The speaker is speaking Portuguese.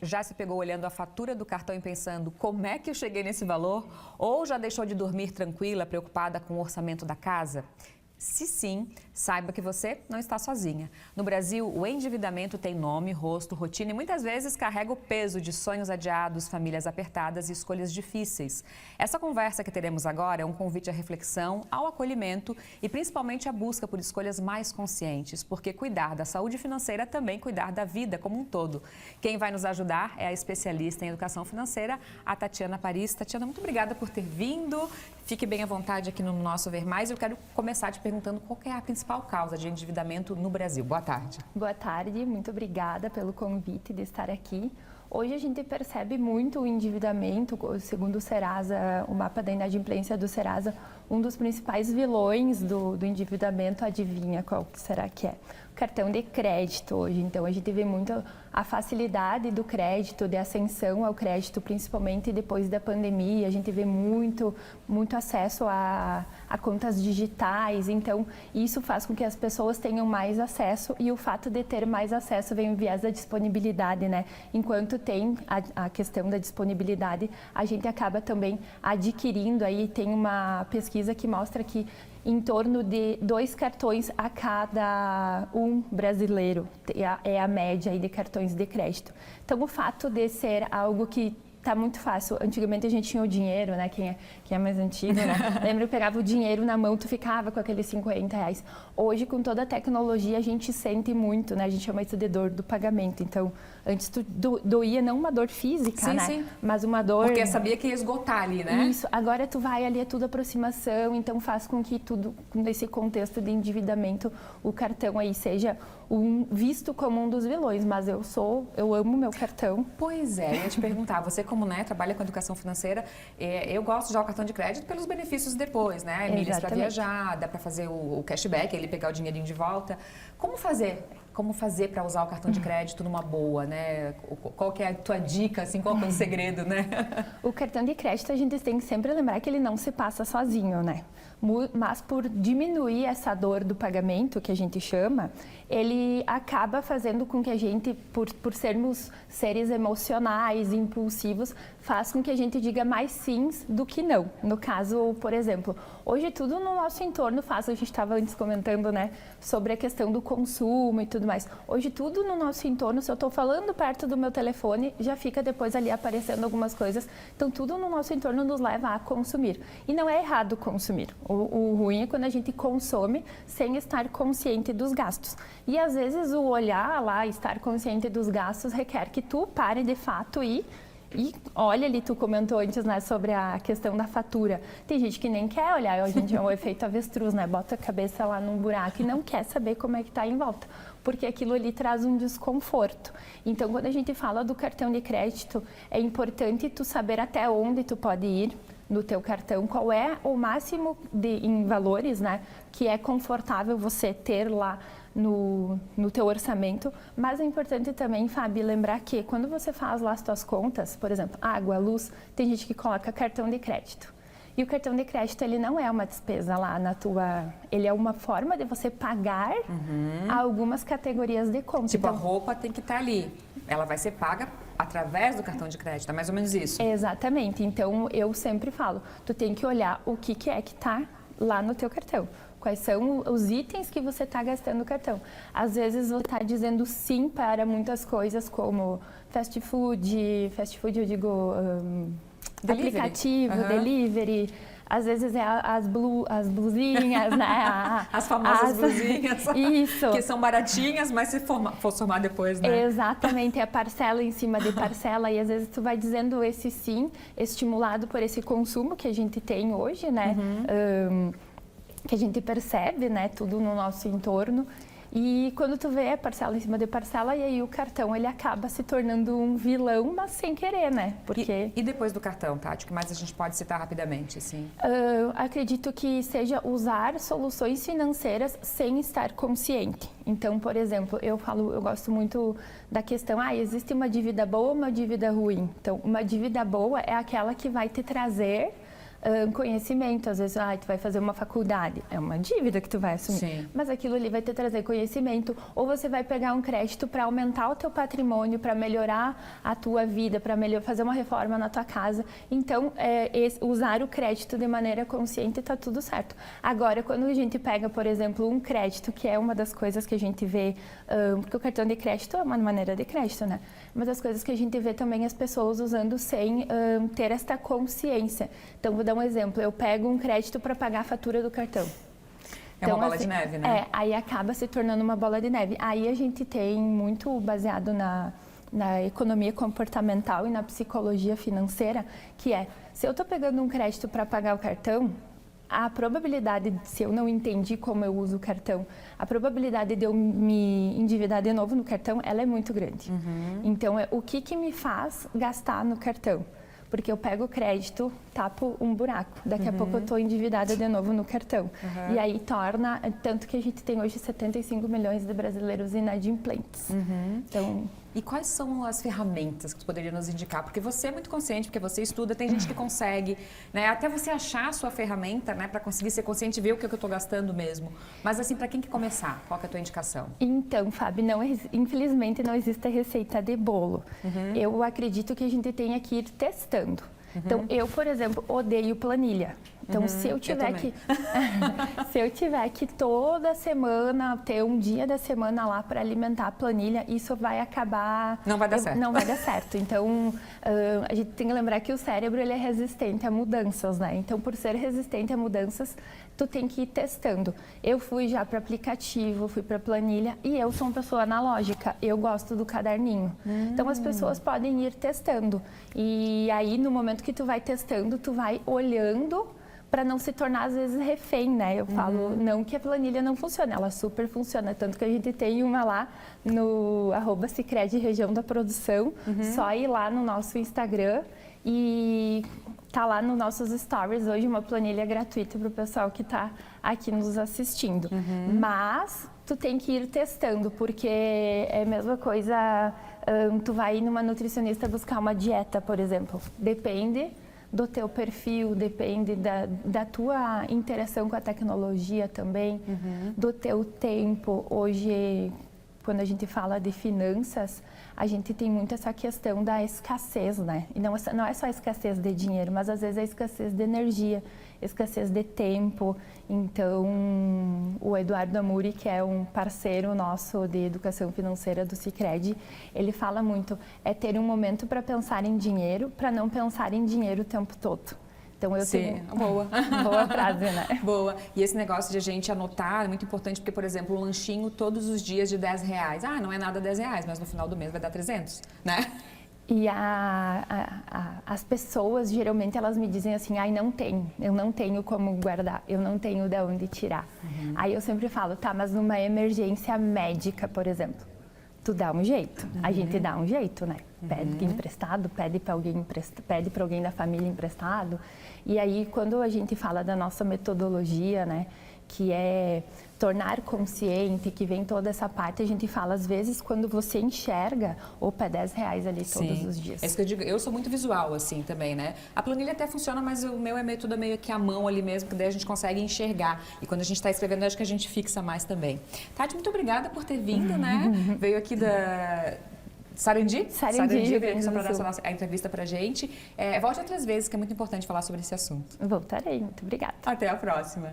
já se pegou olhando a fatura do cartão e pensando como é que eu cheguei nesse valor? Ou já deixou de dormir tranquila, preocupada com o orçamento da casa? Se sim, saiba que você não está sozinha. No Brasil, o endividamento tem nome, rosto, rotina e muitas vezes carrega o peso de sonhos adiados, famílias apertadas e escolhas difíceis. Essa conversa que teremos agora é um convite à reflexão, ao acolhimento e principalmente à busca por escolhas mais conscientes, porque cuidar da saúde financeira é também cuidar da vida como um todo. Quem vai nos ajudar é a especialista em educação financeira, a Tatiana Paris. Tatiana, muito obrigada por ter vindo. Fique bem à vontade aqui no nosso Ver Mais. Eu quero começar te perguntando qual que é a principal causa de endividamento no Brasil. Boa tarde. Boa tarde, muito obrigada pelo convite de estar aqui. Hoje a gente percebe muito o endividamento, segundo o Serasa, o mapa da inadimplência do Serasa, um dos principais vilões do endividamento, adivinha qual será que é? O cartão de crédito hoje. Então a gente vê muito a facilidade do crédito, de ascensão ao crédito, principalmente depois da pandemia. A gente vê muito acesso a contas digitais. Então isso faz com que as pessoas tenham mais acesso e o fato de ter mais acesso vem o viés da disponibilidade, né? Enquanto tem a questão da disponibilidade, a gente acaba também adquirindo. Aí tem uma pesquisa que mostra que em torno de 2 cartões a cada um brasileiro é a média aí de cartões de crédito. Então, o fato de ser algo que está muito fácil. Antigamente a gente tinha o dinheiro, né? Quem é mais antigo, né? Lembra, eu pegava o dinheiro na mão, tu ficava com aqueles R$50. Hoje, com toda a tecnologia, a gente sente muito, né? A gente chama isso de dor do pagamento. Então, antes tu doía não uma dor física, sim, né? Sim. Mas uma dor... Porque sabia que ia esgotar ali, né? Isso. Agora tu vai ali, é tudo aproximação, então faz com que tudo, nesse contexto de endividamento, o cartão aí seja visto como um dos vilões. Mas eu amo meu cartão. Pois é, eu ia te perguntar, você como trabalha com educação financeira, eu gosto de usar o cartão de crédito pelos benefícios depois, né? Milhas para viajar, dá para fazer o cashback, ele pegar o dinheirinho de volta. Como fazer para usar o cartão de crédito numa boa, né? Qual que é a tua dica, assim, qual que é o segredo, né? O cartão de crédito, a gente tem que sempre lembrar que ele não se passa sozinho, né? Mas por diminuir essa dor do pagamento, que a gente chama, ele acaba fazendo com que a gente, por sermos seres emocionais, impulsivos, faz com que a gente diga mais sims do que não. No caso, por exemplo, hoje tudo no nosso entorno faz, a gente estava antes comentando, né, sobre a questão do consumo e tudo mais. Hoje tudo no nosso entorno, se eu estou falando perto do meu telefone, já fica depois ali aparecendo algumas coisas. Então tudo no nosso entorno nos leva a consumir. E não é errado consumir. O ruim é quando a gente consome sem estar consciente dos gastos. E às vezes o olhar lá, estar consciente dos gastos, requer que tu pare de fato e olha ali, tu comentou antes, né, sobre a questão da fatura. Tem gente que nem quer olhar, a gente é o efeito avestruz, né? Bota a cabeça lá num buraco e não quer saber como é que tá em volta, porque aquilo ali traz um desconforto. Então, quando a gente fala do cartão de crédito, é importante tu saber até onde tu pode ir no teu cartão, qual é o máximo em valores, né, que é confortável você ter lá no teu orçamento. Mas é importante também, Fábio, lembrar que quando você faz lá as tuas contas, por exemplo, água, luz, tem gente que coloca cartão de crédito. E o cartão de crédito, ele não é uma despesa lá na tua... Ele é uma forma de você pagar algumas categorias de compra. Tipo, então, a roupa tem que estar ali. Ela vai ser paga através do cartão de crédito, é mais ou menos isso? Exatamente. Então, eu sempre falo, tu tem que olhar o que é que está lá no teu cartão. Quais são os itens que você está gastando no cartão. Às vezes, você está dizendo sim para muitas coisas, como fast food eu digo... Delivery. Aplicativo, delivery, às vezes é as blusinhas, né? As famosas blusinhas. Isso. Que são baratinhas, mas se for somar depois, né? Exatamente, é a parcela em cima de parcela. E às vezes tu vai dizendo esse sim, estimulado por esse consumo que a gente tem hoje, né? Que a gente percebe, né? Tudo no nosso entorno. E quando tu vê a parcela em cima de parcela, e aí o cartão, ele acaba se tornando um vilão, mas sem querer, né? Porque... E depois do cartão, Tati, o que mais a gente pode citar rapidamente, assim? Acredito que seja usar soluções financeiras sem estar consciente. Então, por exemplo, eu gosto muito da questão, existe uma dívida boa ou uma dívida ruim? Então, uma dívida boa é aquela que vai te trazer conhecimento. Às vezes, tu vai fazer uma faculdade, é uma dívida que tu vai assumir, Sim. mas aquilo ali vai te trazer conhecimento. Ou você vai pegar um crédito para aumentar o teu patrimônio, para melhorar a tua vida, para fazer uma reforma na tua casa. Então, usar o crédito de maneira consciente está tudo certo. Agora, quando a gente pega, por exemplo, um crédito, que é uma das coisas que a gente vê, porque o cartão de crédito é uma maneira de crédito, né? Uma das coisas que a gente vê também as pessoas usando sem ter esta consciência. Então, vou dar um exemplo. Eu pego um crédito para pagar a fatura do cartão. É uma bola de neve, né? Aí acaba se tornando uma bola de neve. Aí a gente tem muito baseado na economia comportamental e na psicologia financeira, que se eu estou pegando um crédito para pagar o cartão, a probabilidade, se eu não entendi como eu uso o cartão, a probabilidade de eu me endividar de novo no cartão, ela é muito grande. Então, o que me faz gastar no cartão? Porque eu pego o crédito, tapo um buraco. Daqui a pouco eu estou endividada de novo no cartão. E aí torna, tanto que a gente tem hoje 75 milhões de brasileiros inadimplentes. Então... E quais são as ferramentas que você poderia nos indicar? Porque você é muito consciente, porque você estuda, tem gente que consegue, né? Até você achar a sua ferramenta, né? Para conseguir ser consciente e ver o que eu estou gastando mesmo. Mas assim, para quem que começar? Qual que é a tua indicação? Então, Fábio, infelizmente não existe receita de bolo. Eu acredito que a gente tenha que ir testando. Então, eu, por exemplo, odeio planilha. Então, se eu tiver que toda semana ter um dia da semana lá para alimentar a planilha, isso vai acabar... Não vai dar certo. Não vai dar certo. Então, a gente tem que lembrar que o cérebro ele é resistente a mudanças, né? Então, por ser resistente a mudanças, tu tem que ir testando. Eu fui já para aplicativo, fui para planilha e eu sou uma pessoa analógica. Eu gosto do caderninho. Então, as pessoas podem ir testando. E aí, no momento que tu vai testando, tu vai olhando para não se tornar, às vezes, refém, né? Eu falo, não que a planilha não funcione, ela super funciona. Tanto que a gente tem uma lá no @Sicredi Região da Produção, só ir lá no nosso Instagram e tá lá nos nossos stories hoje uma planilha gratuita para o pessoal que está aqui nos assistindo. Mas tu tem que ir testando, porque é a mesma coisa, tu vai numa nutricionista buscar uma dieta, por exemplo. Depende do teu perfil, depende da tua interação com a tecnologia também, do teu tempo. Hoje, quando a gente fala de finanças, a gente tem muito essa questão da escassez, né? E não é só a escassez de dinheiro, mas às vezes a escassez de energia, escassez de tempo. Então, o Eduardo Amuri, que é um parceiro nosso de educação financeira do Sicredi, ele fala muito, ter um momento para pensar em dinheiro, para não pensar em dinheiro o tempo todo. Então, eu tenho... Boa. Boa frase, né? Boa. E esse negócio de a gente anotar é muito importante, porque, por exemplo, um lanchinho todos os dias de R$10. Não é nada R$10, mas no final do mês vai dar 300, né? E as pessoas, geralmente, elas me dizem assim, eu não tenho como guardar, eu não tenho de onde tirar. Aí eu sempre falo, tá, mas numa emergência médica, por exemplo, tu dá um jeito, a gente dá um jeito, né? Pede emprestado, pede para alguém da família emprestado. E aí, quando a gente fala da nossa metodologia, né, que é tornar consciente, que vem toda essa parte, a gente fala, às vezes, quando você enxerga, opa, é R$10 ali todos os dias. É isso que eu digo, eu sou muito visual, assim, também, né? A planilha até funciona, mas o meu é tudo meio que à mão ali mesmo, porque daí a gente consegue enxergar. E quando a gente está escrevendo, acho que a gente fixa mais também. Tati, muito obrigada por ter vindo, né? Veio aqui da... Sarandi veio aqui só para dar a entrevista pra gente. Volte outras vezes, que é muito importante falar sobre esse assunto. Voltarei, muito obrigada. Até a próxima.